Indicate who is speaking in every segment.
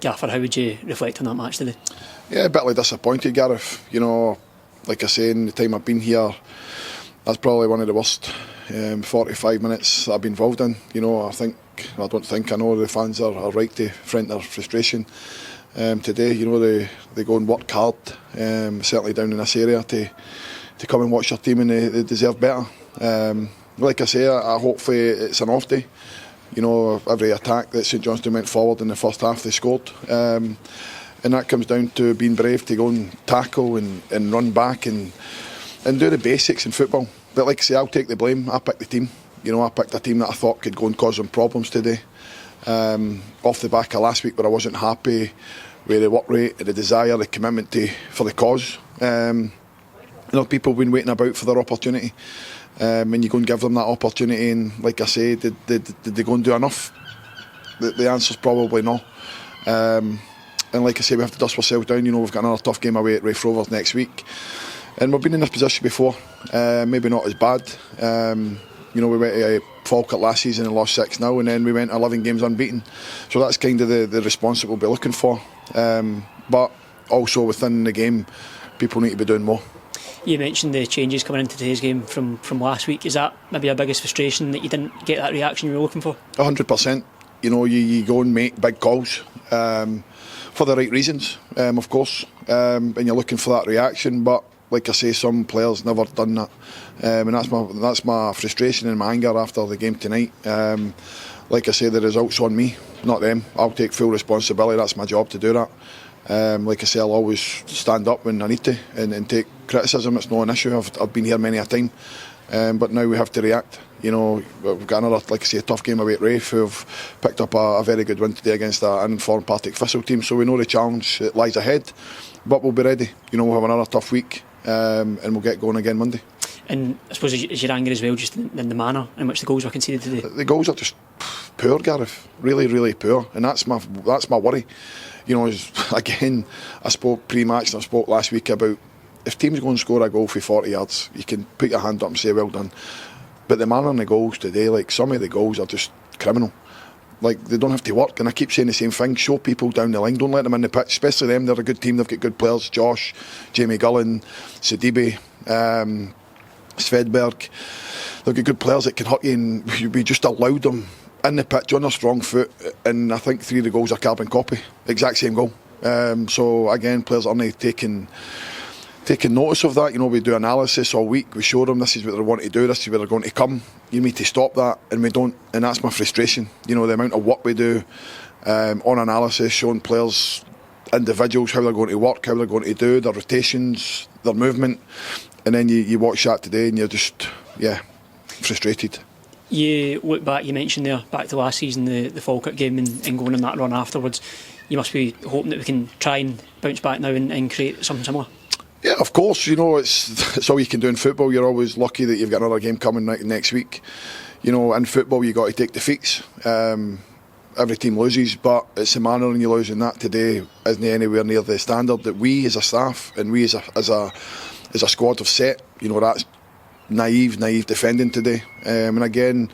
Speaker 1: Gaffer, how would you reflect on that match today?
Speaker 2: Yeah, a bit disappointed, Gareth. You know, like I say, in the time I've been here, that's probably one of the worst 45 minutes that I've been involved in. You know, I know the fans are right to vent their frustration today. You know, they go and work hard, certainly down in this area, to come and watch their team, and they deserve better. Like I say, I hopefully it's an off day. You know, every attack that St Johnstone went forward in the first half, they scored. And that comes down to being brave to go and tackle and run back and do the basics in football. But like I say, I'll take the blame. I picked the team. You know, I picked a team that I thought could go and cause them problems today. Off the back of last week where I wasn't happy with the work rate, the desire, the commitment for the cause. You know, people have been waiting about for their opportunity. And you go and give them that opportunity, and like I say, did they go and do enough? The answer's probably no. And like I say, we have to dust ourselves down. You know, we've got another tough game away at Raith Rovers next week, and we've been in this position before. Maybe not as bad. You know, we went to Falkirk last season and lost 6-0, and then we went 11 games unbeaten. So that's kind of the response that we'll be looking for. But also within the game, people need to be doing more.
Speaker 1: You mentioned the changes coming into today's game from last week. Is that maybe your biggest frustration, that you didn't get that reaction you were looking for?
Speaker 2: 100%. You know, you go and make big calls for the right reasons, of course, and you're looking for that reaction. But like I say, some players never done that, and that's my frustration and my anger after the game tonight. Like I say, the results on me, not them. I'll take full responsibility. That's my job to do that. Like I say, I'll always stand up when I need to and take criticism. It's not an issue. I've been here many a time, but now we have to react. You know, we've got another, like I say, a tough game away at Raith, who've picked up a very good win today against an informed Partick Thistle team. So we know the challenge that lies ahead, but we'll be ready. You know, we'll have another tough week, and we'll get going again Monday. And
Speaker 1: I suppose is your anger as well just in the manner in which the goals were conceded today?
Speaker 2: The goals are just poor, Gareth. Really, really poor, and that's my worry. You know, again, I spoke pre-match and I spoke last week about if teams go and score a goal for 40 yards, you can put your hand up and say well done. But the manner in the goals today, like some of the goals are just criminal. Like, they don't have to work, and I keep saying the same thing. Show people down the line, don't let them in the pitch, especially them. They're a good team, they've got good players. Josh, Jamie Gullen, Sidibe, Svedberg. They've got good players that can hurt you, and we just allowed them in the pitch on their strong foot, and I think 3 of the goals are carbon copy, exact same goal. So again, players aren't taking notice of that. You know, we do analysis all week, we show them this is what they want to do, this is where they're going to come. You need to stop that, and we don't, and that's my frustration. You know, the amount of work we do on analysis, showing players, individuals, how they're going to work, how they're going to do their rotations, their movement, and then you watch that today and you're just, frustrated.
Speaker 1: You look back, you mentioned there, back to last season, the Falkirk game and going on that run afterwards. You must be hoping that we can try and bounce back now and create something similar.
Speaker 2: Yeah, of course. You know, it's all you can do in football. You're always lucky that you've got another game coming next week. You know, in football you've got to take defeats. Every team loses, but it's the manner in you losing that today isn't anywhere near the standard that we as a staff and we as a squad have set. You know, that's naive defending today. And again,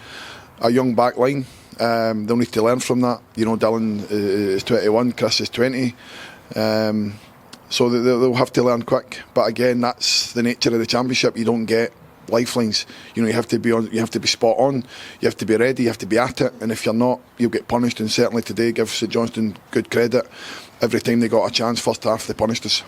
Speaker 2: a young back line, they'll need to learn from that. You know, Dylan is 21, Chris is 20. So they'll have to learn quick. But again, that's the nature of the championship. You don't get lifelines. You know, you have to be spot on, you have to be ready, you have to be at it, and if you're not, you'll get punished. And certainly today, give St Johnstone good credit. Every time they got a chance, first half, they punished us.